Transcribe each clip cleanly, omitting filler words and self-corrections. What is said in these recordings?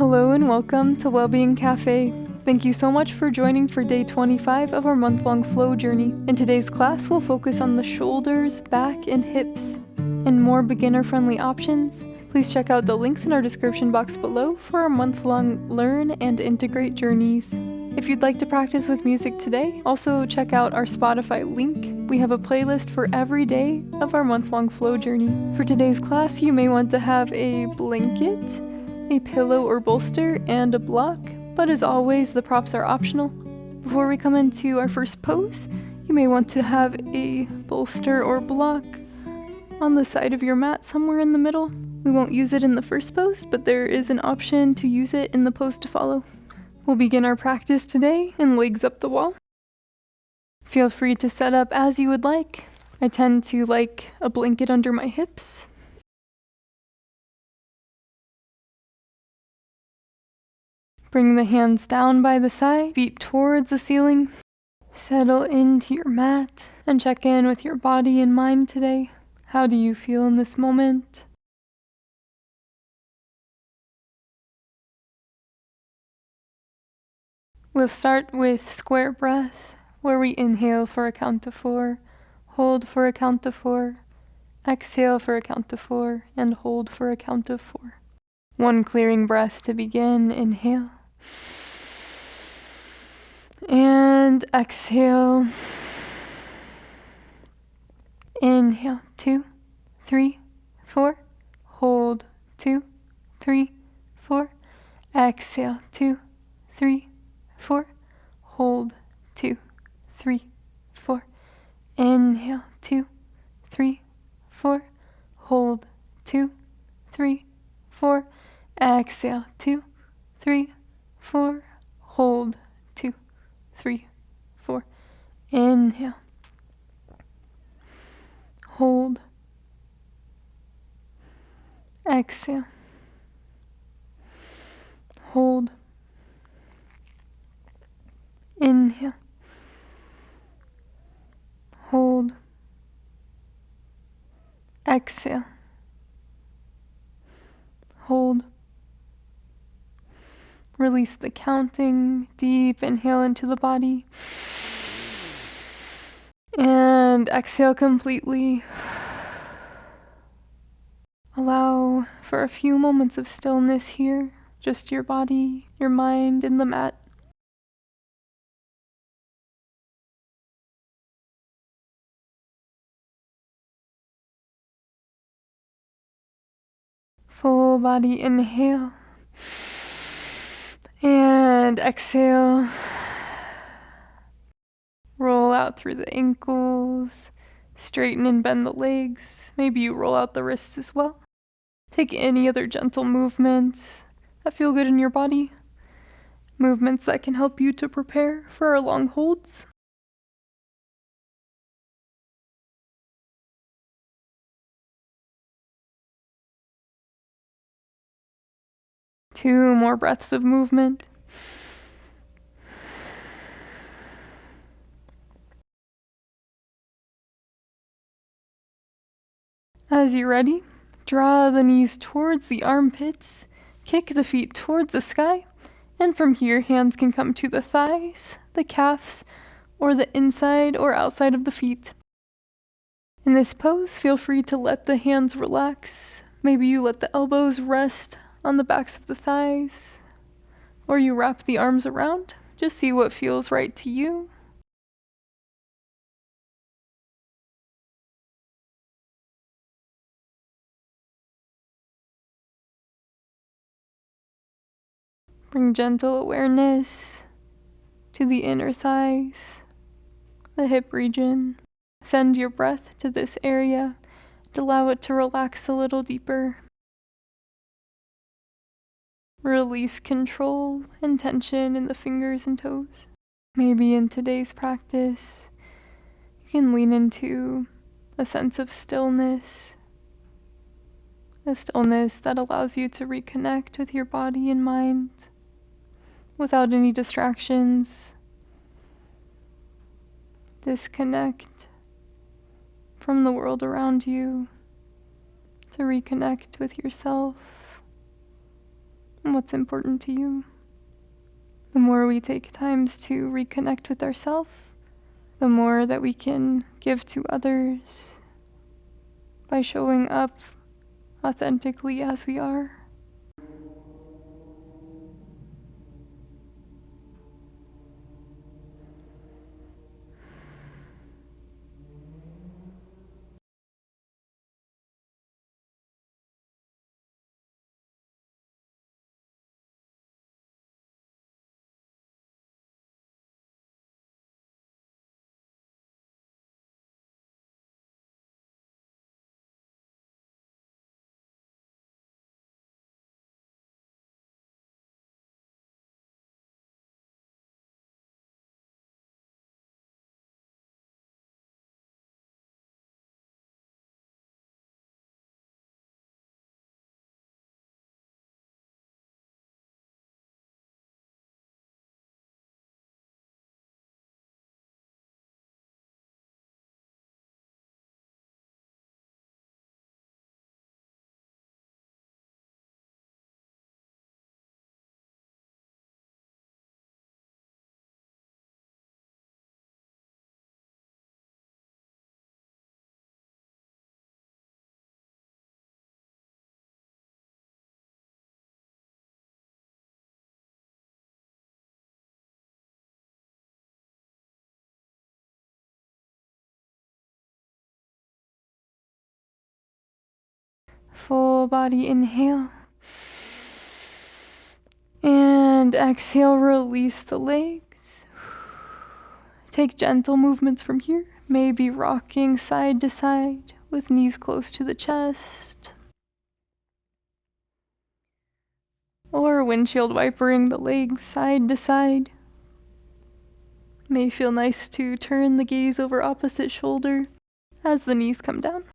Hello and welcome to Wellbeing Café. Thank you so much for joining for day 25 of our month-long flow journey. In today's class, we'll focus on the shoulders, back, and hips. And more beginner-friendly options, please check out the links in our description box below for our month-long Learn and Integrate journeys. If you'd like to practice with music today, also check out our Spotify link. We have a playlist for every day of our month-long flow journey. For today's class, you may want to have a blanket, a pillow or bolster, and a block, but as always, the props are optional. Before we come into our first pose, you may want to have a bolster or block on the side of your mat somewhere in the middle. We won't use it in the first pose, but there is an option to use it in the pose to follow. We'll begin our practice today in legs up the wall. Feel free to set up as you would like. I tend to like a blanket under my hips. Bring the hands down by the side, feet towards the ceiling. Settle into your mat and check in with your body and mind today. How do you feel in this moment? We'll start with square breath, where we inhale for a count of 4, hold for a count of 4, exhale for a count of 4, and hold for a count of 4. One clearing breath to begin. Inhale. And exhale. Inhale. 2, 3, 4. Hold. 2, 3, 4. Exhale. 2, 3, 4. Hold. 2, 3, 4. Inhale. 2, 3, 4. Hold. 2, 3, 4. Exhale. 2, 3, 4. Hold. 2, 3, 4. Inhale. Hold. Exhale. Hold. Inhale. Hold. Exhale. Hold. Release the counting. Deep inhale into the body. And exhale completely. Allow for a few moments of stillness here. Just your body, your mind, and the mat. Full body inhale. And exhale. Roll out through the ankles. Straighten and bend the legs. Maybe you roll out the wrists as well. Take any other gentle movements that feel good in your body. Movements that can help you to prepare for our long holds. Two more breaths of movement. As you're ready, draw the knees towards the armpits, kick the feet towards the sky, and from here, hands can come to the thighs, the calves, or the inside or outside of the feet. In this pose, feel free to let the hands relax. Maybe you let the elbows rest on the backs of the thighs, or you wrap the arms around. Just see what feels right to you. Bring gentle awareness to the inner thighs, the hip region. Send your breath to this area and allow it to relax a little deeper. Release control and tension in the fingers and toes. Maybe in today's practice, you can lean into a sense of stillness, a stillness that allows you to reconnect with your body and mind without any distractions. Disconnect from the world around you to reconnect with yourself and what's important to you. The more we take times to reconnect with ourselves, the more that we can give to others by showing up authentically as we are. Full body inhale. And exhale, release the legs. Take gentle movements from here, maybe rocking side to side with knees close to the chest. Or windshield wipering the legs side to side. May feel nice to turn the gaze over opposite shoulder as the knees come down.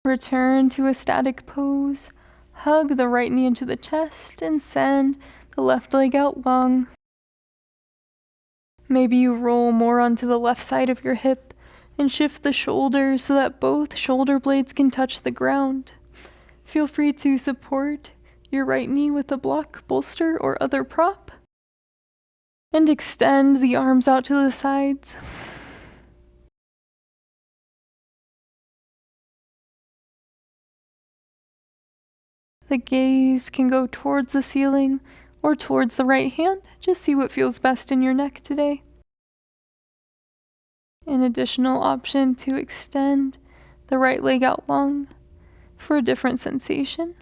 Return to a static pose. Hug the right knee into the chest and send the left leg out long. Maybe you roll more onto the left side of your hip and shift the shoulders so that both shoulder blades can touch the ground. Feel free to support your right knee with a block, bolster, or other prop. And extend the arms out to the sides. The gaze can go towards the ceiling or towards the right hand. Just see what feels best in your neck today. An additional option to extend the right leg out long for a different sensation.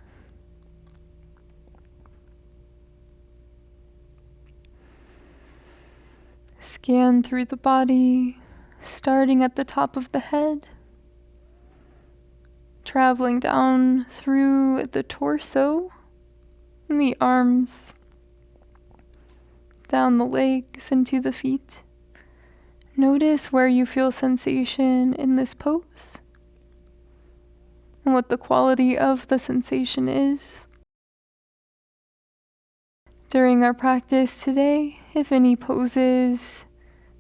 Scan through the body, starting at the top of the head, traveling down through the torso and the arms, down the legs into the feet. Notice where you feel sensation in this pose and what the quality of the sensation is. During our practice today, if any poses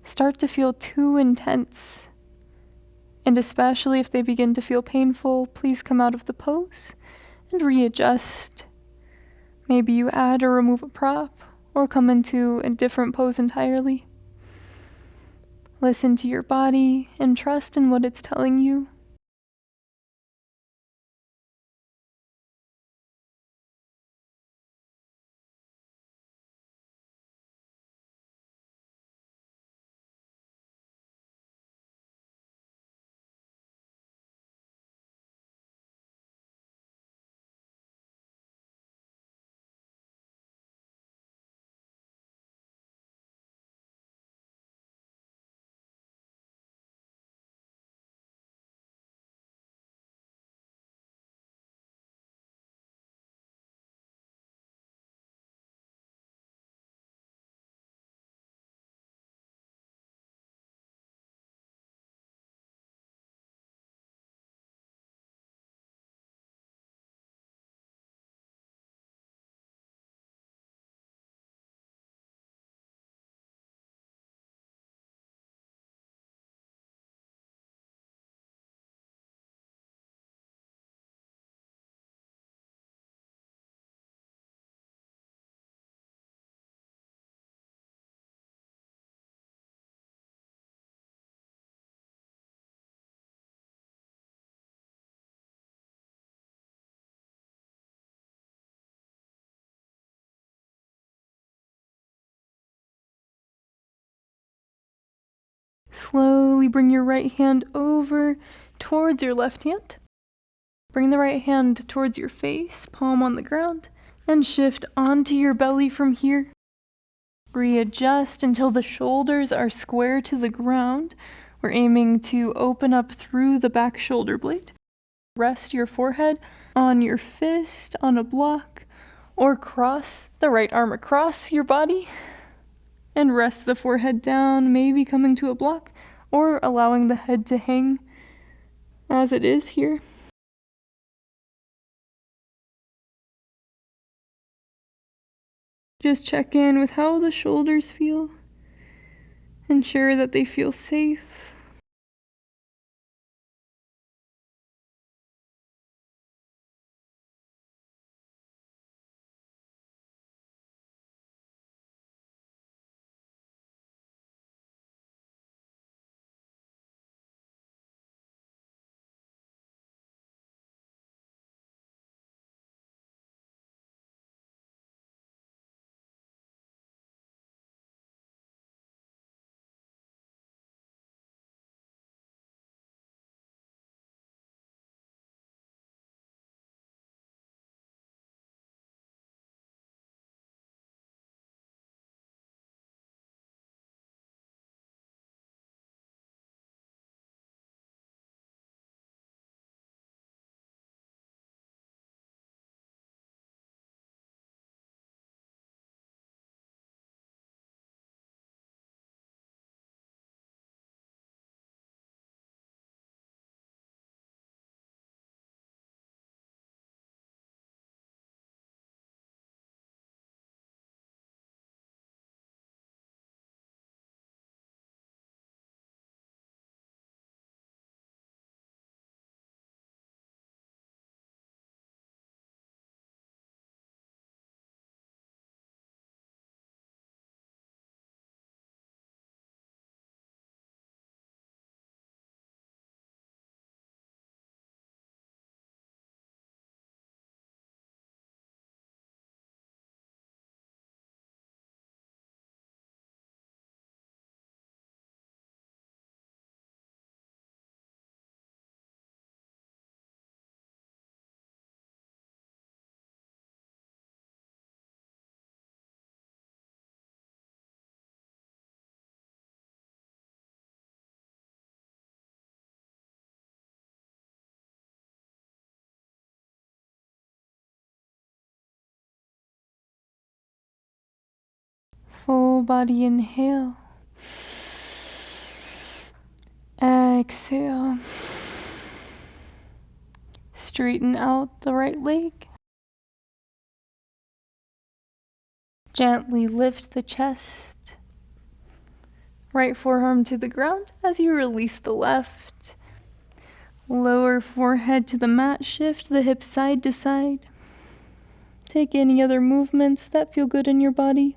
start to feel too intense, and especially if they begin to feel painful, please come out of the pose and readjust. Maybe you add or remove a prop or come into a different pose entirely. Listen to your body and trust in what it's telling you. Slowly bring your right hand over towards your left hand. Bring the right hand towards your face, palm on the ground, and shift onto your belly from here. Readjust until the shoulders are square to the ground. We're aiming to open up through the back shoulder blade. Rest your forehead on your fist on a block, or cross the right arm across your body and rest the forehead down, maybe coming to a block, or allowing the head to hang as it is here. Just check in with how the shoulders feel. Ensure that they feel safe. Full body inhale. Exhale. Straighten out the right leg. Gently lift the chest. Right forearm to the ground as you release the left. Lower forehead to the mat. Shift the hips side to side. Take any other movements that feel good in your body.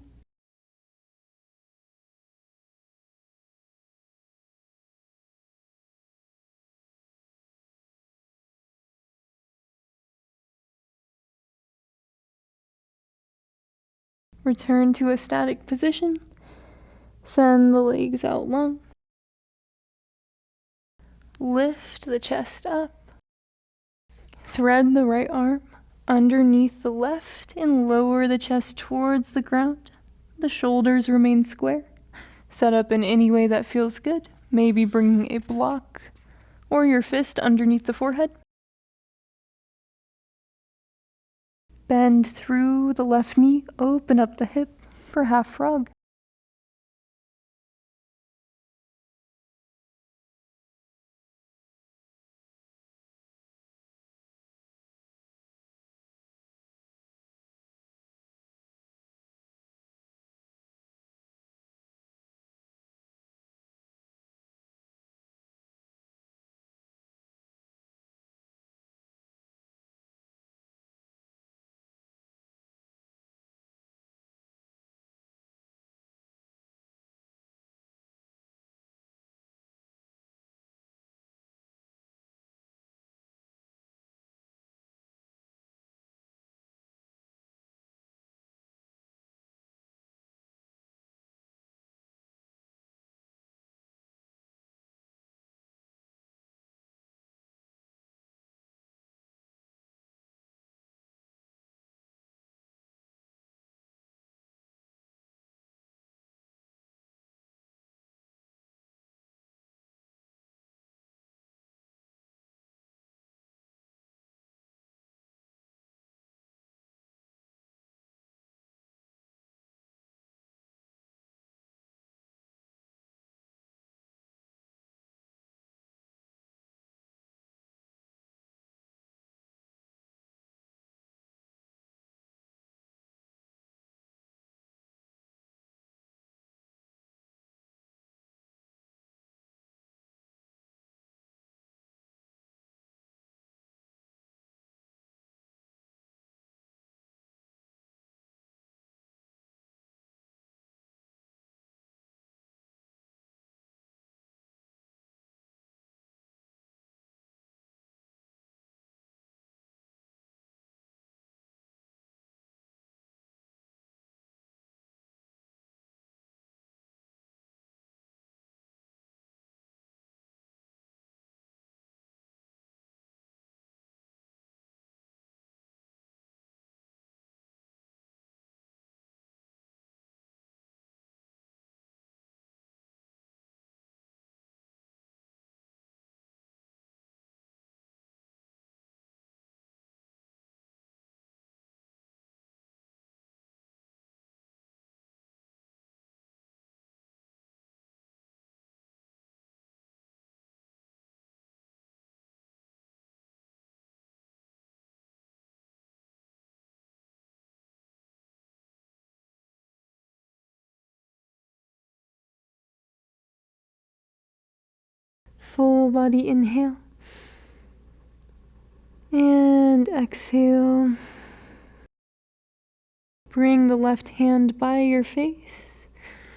Return to a static position. Send the legs out long. Lift the chest up. Thread the right arm underneath the left and lower the chest towards the ground. The shoulders remain square. Set up in any way that feels good. Maybe bringing a block or your fist underneath the forehead. Bend through the left knee, open up the hip for half frog. full body inhale. And exhale. Bring the left hand by your face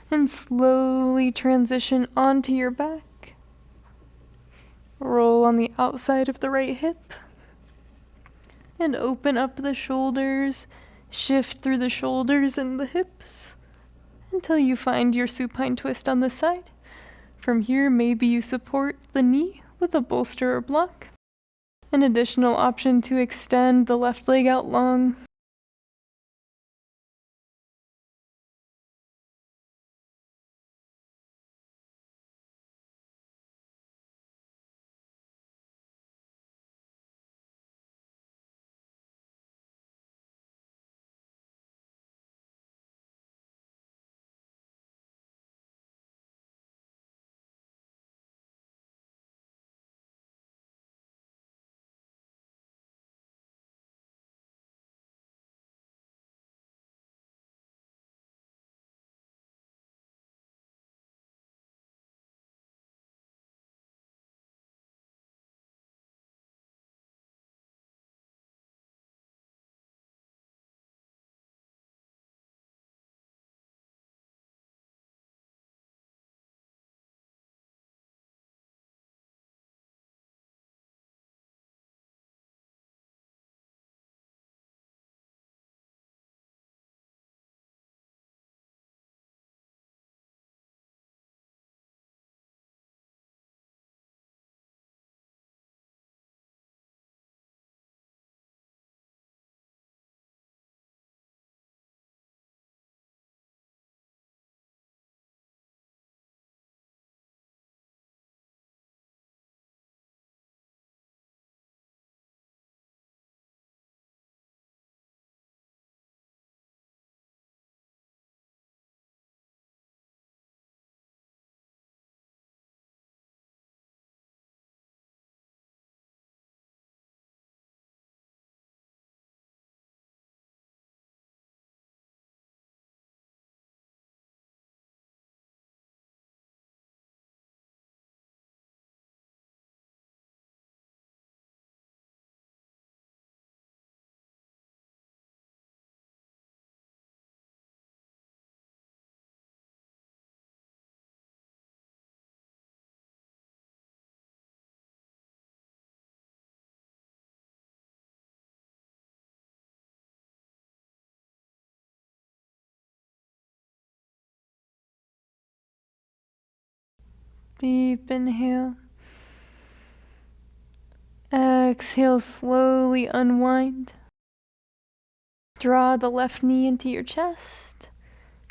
and slowly transition onto your back. Roll on the outside of the right hip. And open up the shoulders. Shift through the shoulders and the hips until you find your supine twist on the side. From here, maybe you support the knee with a bolster or block. An additional option to extend the left leg out long. Deep inhale. Exhale, slowly unwind. Draw the left knee into your chest.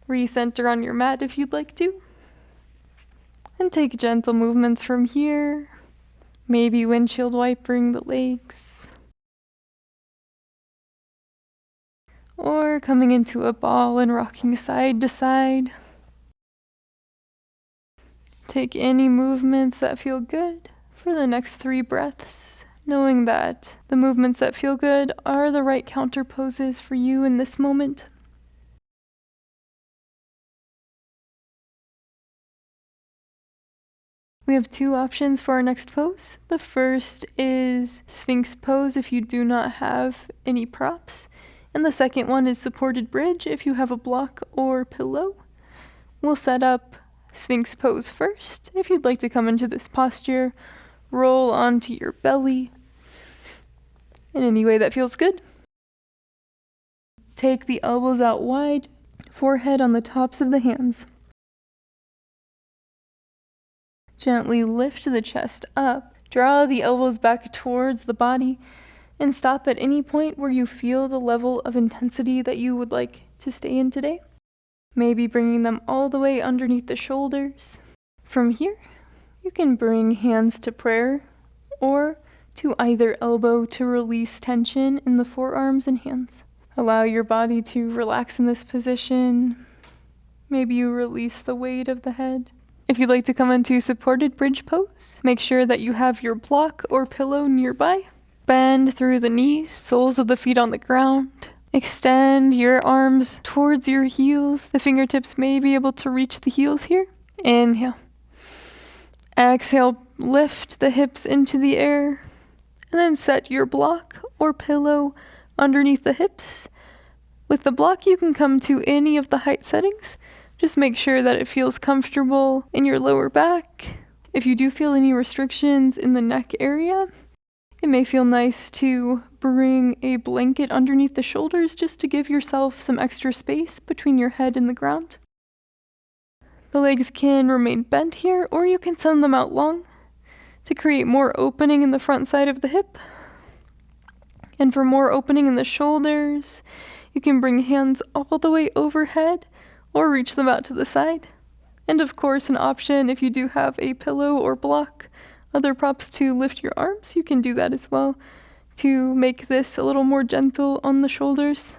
Recenter on your mat if you'd like to. And take gentle movements from here. Maybe windshield wipering the legs. Or coming into a ball and rocking side to side. Take any movements that feel good for the next 3 breaths, knowing that the movements that feel good are the right counter poses for you in this moment. We have 2 options for our next pose. The first is Sphinx Pose if you do not have any props. And the second one is supported bridge if you have a block or pillow. We'll set up Sphinx Pose first. If you'd like to come into this posture, roll onto your belly in any way that feels good. Take the elbows out wide, forehead on the tops of the hands. Gently lift the chest up, draw the elbows back towards the body, and stop at any point where you feel the level of intensity that you would like to stay in today. Maybe bringing them all the way underneath the shoulders. From here, you can bring hands to prayer or to either elbow to release tension in the forearms and hands. Allow your body to relax in this position. Maybe you release the weight of the head. If you'd like to come into supported bridge pose, make sure that you have your block or pillow nearby. Bend through the knees, soles of the feet on the ground. Extend your arms towards your heels. The fingertips may be able to reach the heels here. Inhale. Exhale, lift the hips into the air, and then set your block or pillow underneath the hips. With the block, you can come to any of the height settings. Just make sure that it feels comfortable in your lower back. If you do feel any restrictions in the neck area, it may feel nice to bring a blanket underneath the shoulders just to give yourself some extra space between your head and the ground. The legs can remain bent here, or you can send them out long to create more opening in the front side of the hip. And for more opening in the shoulders, you can bring hands all the way overhead or reach them out to the side. And of course, an option if you do have a pillow or block, other props to lift your arms, you can do that as well to make this a little more gentle on the shoulders.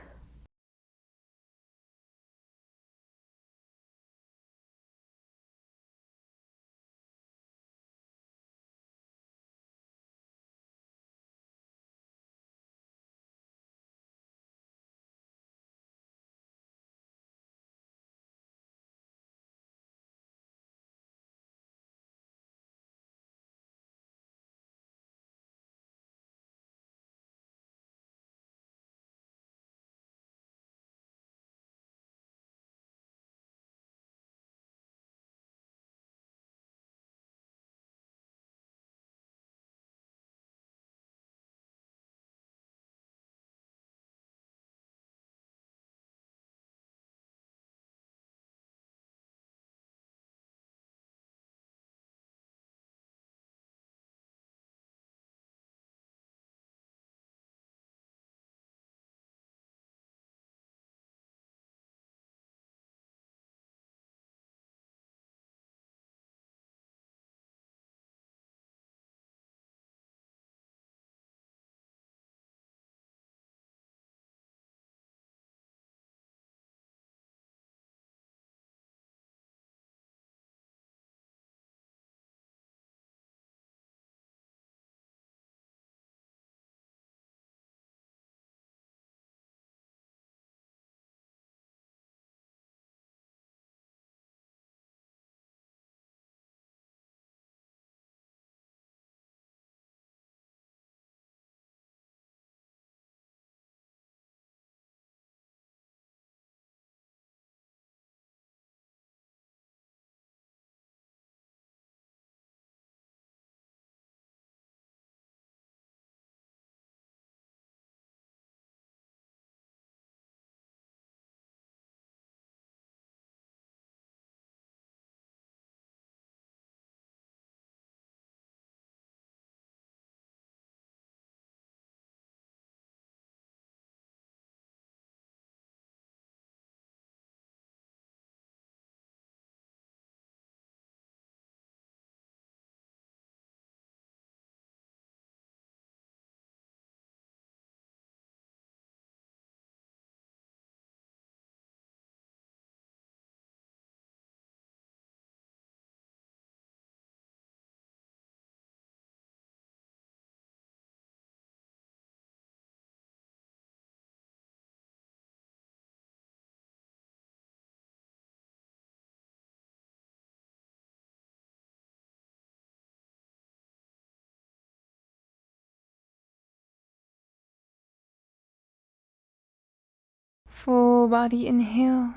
Full body inhale.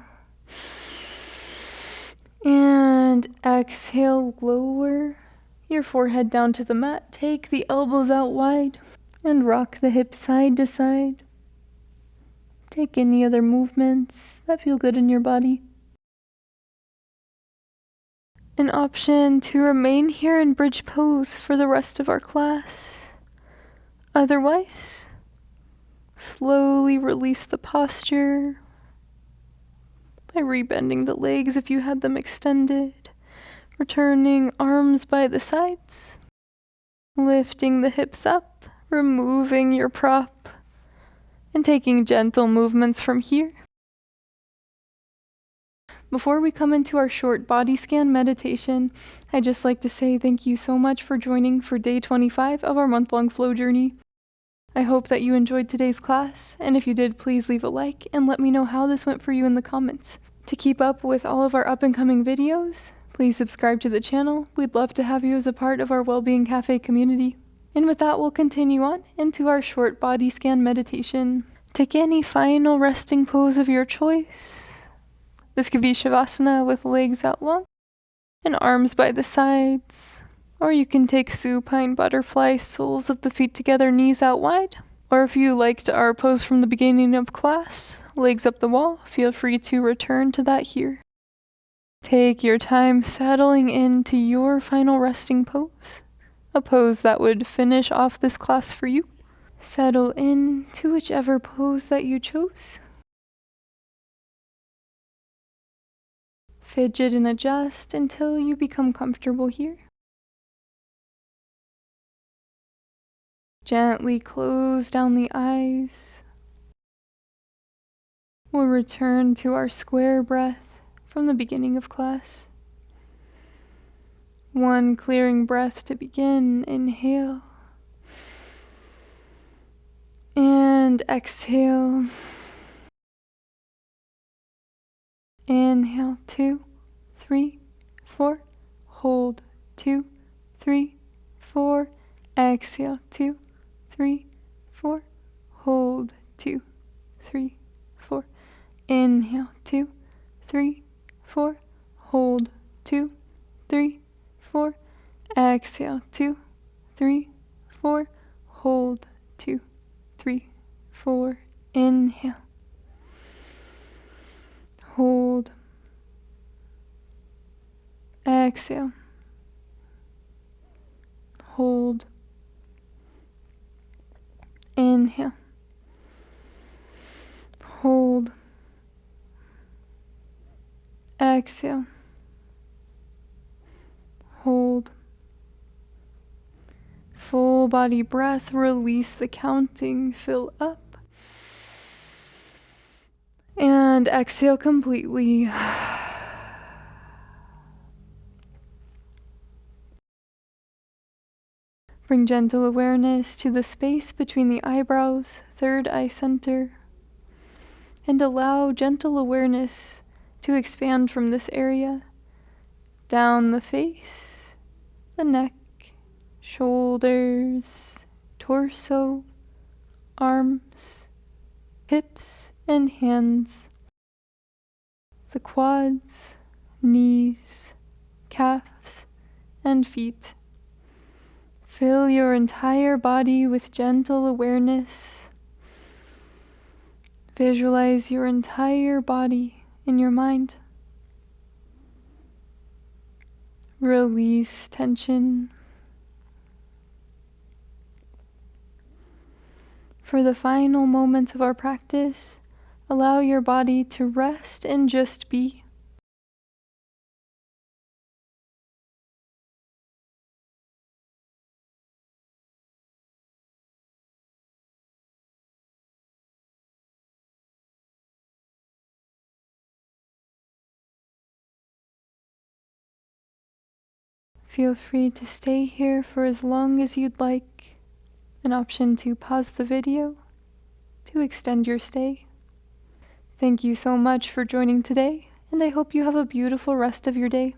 And exhale, lower your forehead down to the mat. Take the elbows out wide and rock the hips side to side. Take any other movements that feel good in your body. An option to remain here in bridge pose for the rest of our class. Otherwise, slowly release the posture by rebending the legs if you had them extended, returning arms by the sides, lifting the hips up, removing your prop, and taking gentle movements from here. Before we come into our short body scan meditation, I'd just like to say thank you so much for joining for day 25 of our month-long flow journey. I hope that you enjoyed today's class, and if you did, please leave a like and let me know how this went for you in the comments. To keep up with all of our up-and-coming videos, please Please subscribe to the channel. We'd love to have you as a part of our Wellbeing Café community. And with that, we'll continue on into our short body scan meditation. Take any final resting pose of your choice. This could be Savasana with legs out long and arms by the sides. Or you can take Supine butterfly, soles of the feet together, knees out wide. Or if you liked our pose from the beginning of class, legs up the wall, feel free to return to that here. Take your time settling into your final resting pose, a pose that would finish off this class for you. Settle in to whichever pose that you chose. Fidget and adjust until you become comfortable here. Gently close down the eyes. We'll return to our square breath from the beginning of class. One clearing breath to begin. Inhale. And exhale. Inhale, 2, 3, 4. Hold, 2, 3, 4. Exhale, 2, 3, 4. Hold, 2, 3, 4. Inhale, 2, 3, 4. Hold, 2, 3, 4. Exhale, 2, 3, 4. Hold, 2, 3, 4. Inhale. Hold. Exhale. Hold. Inhale. Hold. Exhale. Hold. Full body breath, release the counting, fill up. And exhale completely. Bring gentle awareness to the space between the eyebrows, third eye center, and allow gentle awareness to expand from this area, down the face, the neck, shoulders, torso, arms, hips, and hands, the quads, knees, calves, and feet. Fill your entire body with gentle awareness. Visualize your entire body in your mind. Release tension. For the final moments of our practice, allow your body to rest and just be. Feel free to stay here for as long as you'd like. An option to pause the video to extend your stay. Thank you so much for joining today, and I hope you have a beautiful rest of your day.